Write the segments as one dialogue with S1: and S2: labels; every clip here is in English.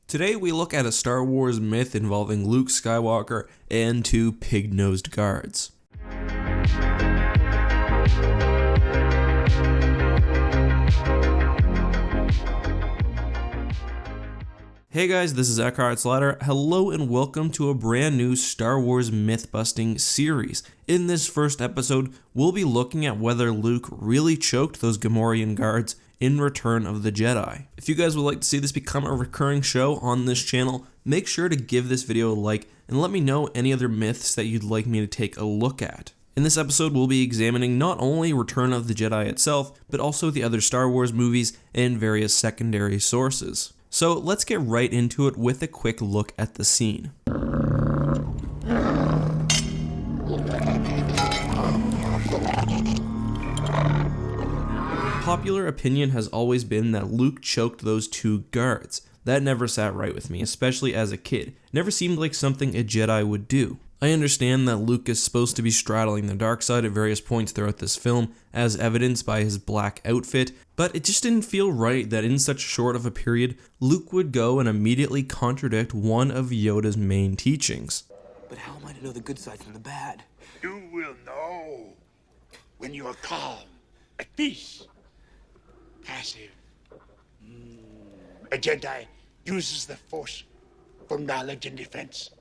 S1: Today we look at a Star Wars myth involving Luke Skywalker and two pig-nosed guards. Hey guys, this is EckhartsLadder. Hello and welcome to a brand new Star Wars myth-busting series. In this first episode, we'll be looking at whether Luke really choked those Gamorrean guards in Return of the Jedi. If you guys would like to see this become a recurring show on this channel, make sure to give this video a like and let me know any other myths that you'd like me to take a look at. In this episode, we'll be examining not only Return of the Jedi itself, but also the other Star Wars movies and various secondary sources. So let's get right into it with a quick look at the scene. Popular opinion has always been that Luke choked those two guards. That never sat right with me, especially as a kid. It never seemed like something a Jedi would do. I understand that Luke is supposed to be straddling the dark side at various points throughout this film, as evidenced by his black outfit, but it just didn't feel right that in such short of a period, Luke would go and immediately contradict one of Yoda's main teachings.
S2: But how am I to know the good side from the bad?
S3: You will know when you are calm, at peace, passive. A Jedi uses the Force for knowledge and defense,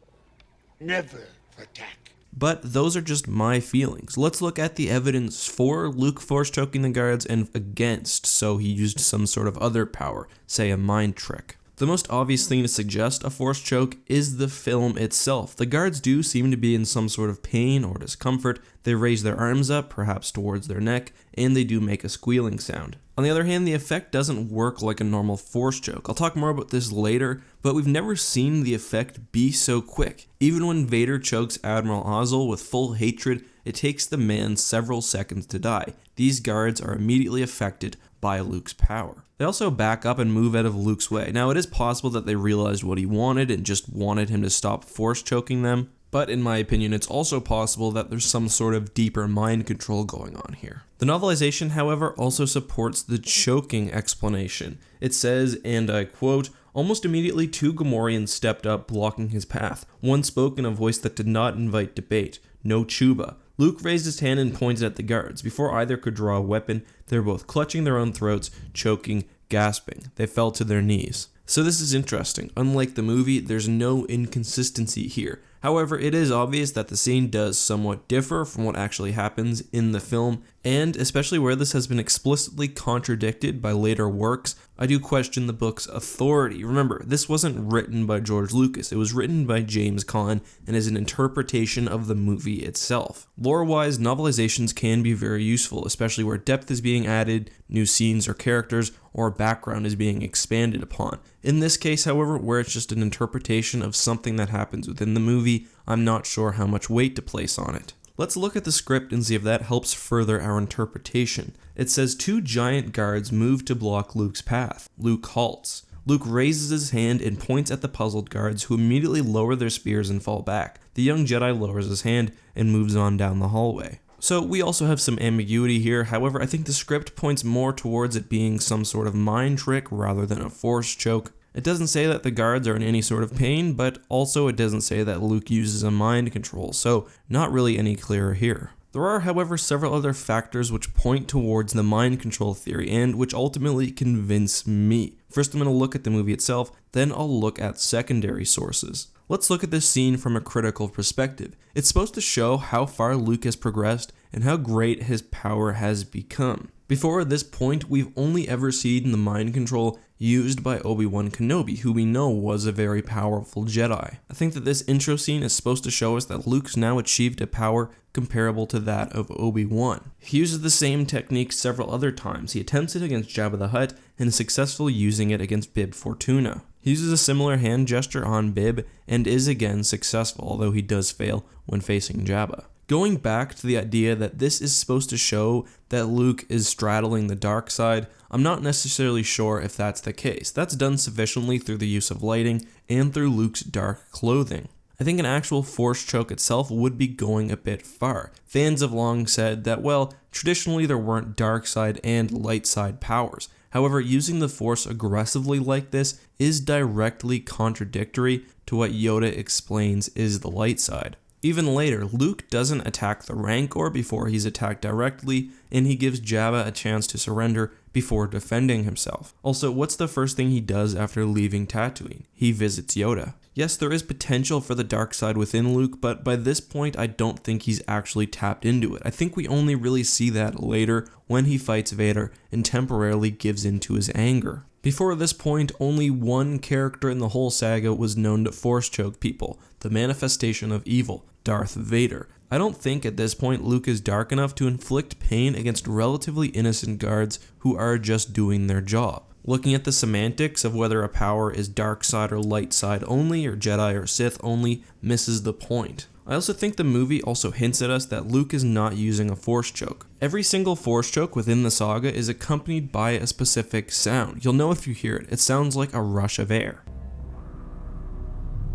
S3: never for attack.
S1: But those are just my feelings. Let's look at the evidence for Luke force choking the guards and against, so he used some sort of other power, say a mind trick. The most obvious thing to suggest a force choke is the film itself. The guards do seem to be in some sort of pain or discomfort. They raise their arms up, perhaps towards their neck, and they do make a squealing sound. On the other hand, the effect doesn't work like a normal force choke. I'll talk more about this later, but we've never seen the effect be so quick. Even when Vader chokes Admiral Ozzel with full hatred, it takes the man several seconds to die. These guards are immediately affected by Luke's power. They also back up and move out of Luke's way. Now, it is possible that they realized what he wanted and just wanted him to stop force choking them, but in my opinion, it's also possible that there's some sort of deeper mind control going on here. The novelization, however, also supports the choking explanation. It says, and I quote, "Almost immediately two Gamorreans stepped up, blocking his path. One spoke in a voice that did not invite debate. No Chuba. Luke raised his hand and pointed at the guards. Before either could draw a weapon, they were both clutching their own throats, choking, gasping. They fell to their knees." So this is interesting. Unlike the movie, there's no inconsistency here. However, it is obvious that the scene does somewhat differ from what actually happens in the film, and especially where this has been explicitly contradicted by later works, I do question the book's authority. Remember, this wasn't written by George Lucas, it was written by James Caan and is an interpretation of the movie itself. Lore-wise, novelizations can be very useful, especially where depth is being added, new scenes or characters, or background is being expanded upon. In this case, however, where it's just an interpretation of something that happens within the movie, I'm not sure how much weight to place on it. Let's look at the script and see if that helps further our interpretation. It says two giant guards move to block Luke's path. Luke halts. Luke raises his hand and points at the puzzled guards, who immediately lower their spears and fall back. The young Jedi lowers his hand and moves on down the hallway. So we also have some ambiguity here. However, I think the script points more towards it being some sort of mind trick rather than a force choke. It doesn't say that the guards are in any sort of pain, but also it doesn't say that Luke uses a mind control, so not really any clearer here. There are, however, several other factors which point towards the mind control theory and which ultimately convince me. First, I'm going to look at the movie itself, then I'll look at secondary sources. Let's look at this scene from a critical perspective. It's supposed to show how far Luke has progressed and how great his power has become. Before this point, we've only ever seen the mind control used by Obi-Wan Kenobi, who we know was a very powerful Jedi. I think that this intro scene is supposed to show us that Luke's now achieved a power comparable to that of Obi-Wan. He uses the same technique several other times. He attempts it against Jabba the Hutt and is successful using it against Bib Fortuna. He uses a similar hand gesture on Bib and is again successful, although he does fail when facing Jabba. Going back to the idea that this is supposed to show that Luke is straddling the dark side, I'm not necessarily sure if that's the case. That's done sufficiently through the use of lighting and through Luke's dark clothing. I think an actual force choke itself would be going a bit far. Fans have long said that, well, traditionally there weren't dark side and light side powers. However, using the Force aggressively like this is directly contradictory to what Yoda explains is the light side. Even later, Luke doesn't attack the Rancor before he's attacked directly, and he gives Jabba a chance to surrender before defending himself. Also, what's the first thing he does after leaving Tatooine? He visits Yoda. Yes, there is potential for the dark side within Luke, but by this point I don't think he's actually tapped into it. I think we only really see that later when he fights Vader and temporarily gives in to his anger. Before this point, only one character in the whole saga was known to force choke people, the manifestation of evil, Darth Vader. I don't think at this point Luke is dark enough to inflict pain against relatively innocent guards who are just doing their job. Looking at the semantics of whether a power is dark side or light side only, or Jedi or Sith only, misses the point. I also think the movie also hints at us that Luke is not using a force choke. Every single force choke within the saga is accompanied by a specific sound. You'll know if you hear it. It sounds like a rush of air.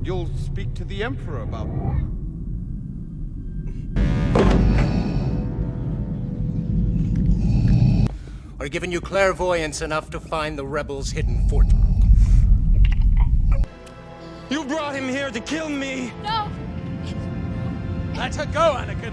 S4: You'll speak to the Emperor about...
S5: Or given you clairvoyance enough to find the rebels' hidden fort.
S2: You brought him here to kill me!
S6: No!
S2: Let her go, Anakin!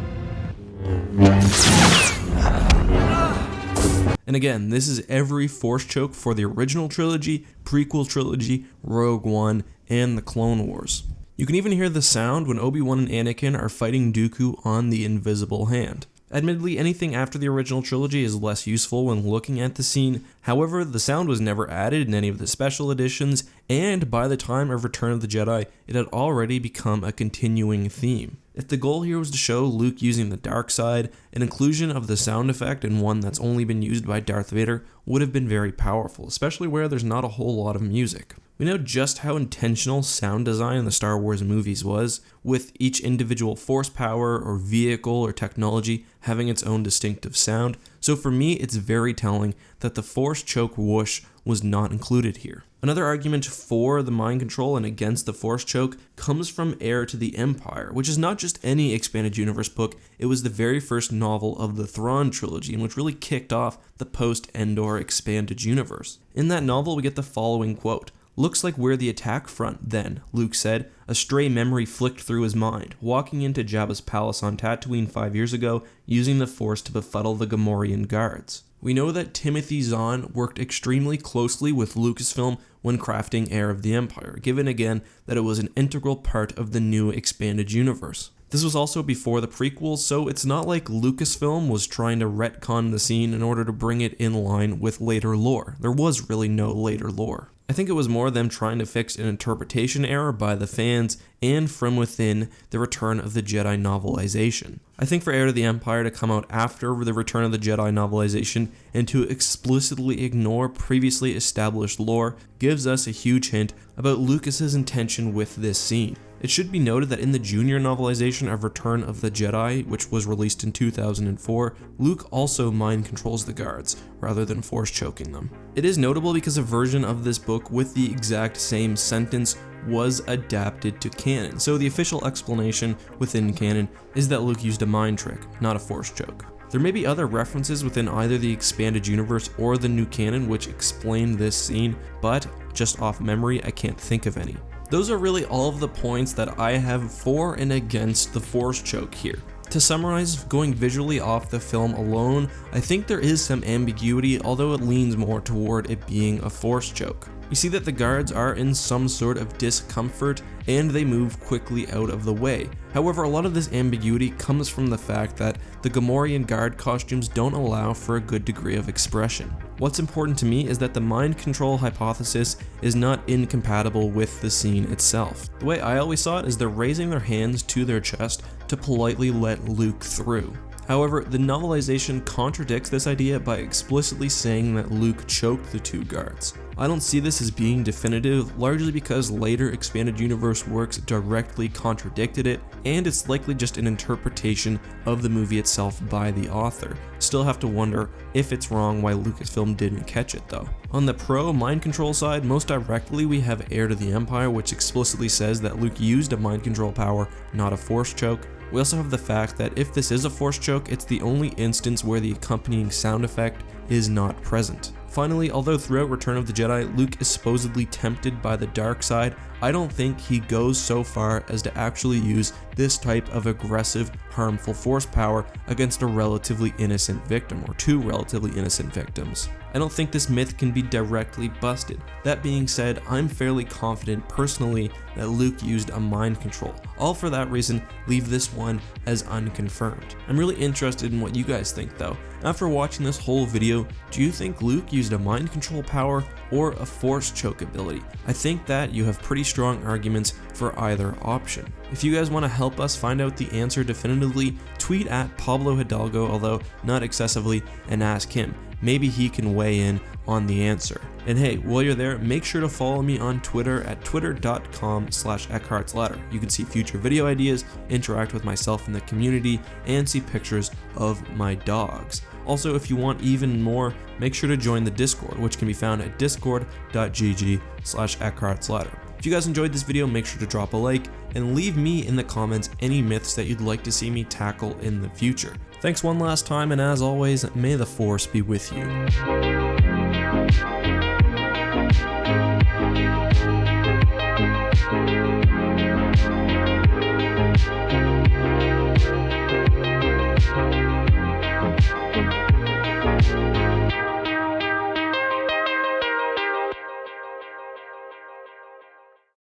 S1: And again, this is every force choke for the original trilogy, prequel trilogy, Rogue One, and the Clone Wars. You can even hear the sound when Obi-Wan and Anakin are fighting Dooku on the invisible hand. Admittedly, anything after the original trilogy is less useful when looking at the scene. However, the sound was never added in any of the special editions, and by the time of Return of the Jedi, it had already become a continuing theme. If the goal here was to show Luke using the dark side, an inclusion of the sound effect in one that's only been used by Darth Vader would have been very powerful, especially where there's not a whole lot of music. We know just how intentional sound design in the Star Wars movies was, with each individual force power or vehicle or technology having its own distinctive sound, so for me it's very telling that the force choke whoosh was not included here. Another argument for the mind control and against the force choke comes from Heir to the Empire, which is not just any expanded universe book, it was the very first novel of the Thrawn trilogy, and which really kicked off the post-Endor expanded universe. In that novel we get the following quote: "Looks like we're the attack front then," Luke said. A stray memory flicked through his mind, walking into Jabba's palace on Tatooine 5 years ago, using the Force to befuddle the Gamorrean guards. We know that Timothy Zahn worked extremely closely with Lucasfilm when crafting Heir of the Empire, given again that it was an integral part of the new expanded universe. This was also before the prequels, so it's not like Lucasfilm was trying to retcon the scene in order to bring it in line with later lore. There was really no later lore. I think it was more them trying to fix an interpretation error by the fans and from within the Return of the Jedi novelization. I think for Heir to the Empire to come out after the Return of the Jedi novelization and to explicitly ignore previously established lore gives us a huge hint about Lucas's intention with this scene. It should be noted that in the junior novelization of Return of the Jedi, which was released in 2004, Luke also mind controls the guards, rather than force choking them. It is notable because a version of this book with the exact same sentence was adapted to canon, so the official explanation within canon is that Luke used a mind trick, not a force choke. There may be other references within either the expanded universe or the new canon which explain this scene, but just off memory I can't think of any. Those are really all of the points that I have for and against the force choke here. To summarize, going visually off the film alone, I think there is some ambiguity, although it leans more toward it being a force choke. You see that the guards are in some sort of discomfort and they move quickly out of the way. However, a lot of this ambiguity comes from the fact that the Gamorrean guard costumes don't allow for a good degree of expression. What's important to me is that the mind control hypothesis is not incompatible with the scene itself. The way I always saw it is they're raising their hands to their chest to politely let Luke through. However, the novelization contradicts this idea by explicitly saying that Luke choked the two guards. I don't see this as being definitive, largely because later expanded universe works directly contradicted it, and it's likely just an interpretation of the movie itself by the author. Still have to wonder if it's wrong why Lucasfilm didn't catch it though. On the pro mind control side, most directly we have Heir to the Empire, which explicitly says that Luke used a mind control power, not a force choke. We also have the fact that if this is a force choke, it's the only instance where the accompanying sound effect is not present. Finally, although throughout Return of the Jedi, Luke is supposedly tempted by the dark side, I don't think he goes so far as to actually use this type of aggressive, harmful force power against a relatively innocent victim, or two relatively innocent victims. I don't think this myth can be directly busted. That being said, I'm fairly confident personally that Luke used a mind control. All for that reason, leave this one as unconfirmed. I'm really interested in what you guys think though. After watching this whole video, do you think Luke used a mind control power or a force choke ability? I think that you have pretty strong arguments for either option. If you guys want to help us find out the answer definitively, tweet at Pablo Hidalgo, although not excessively, and ask him. Maybe he can weigh in on the answer. And hey, while you're there, make sure to follow me on Twitter at twitter.com/EckhartsLadder. You can see future video ideas, interact with myself in the community, and see pictures of my dogs. Also, if you want even more, make sure to join the Discord, which can be found at discord.gg/EckhartsLadder. If you guys enjoyed this video, make sure to drop a like and leave me in the comments any myths that you'd like to see me tackle in the future. Thanks one last time, and as always, may the Force be with you.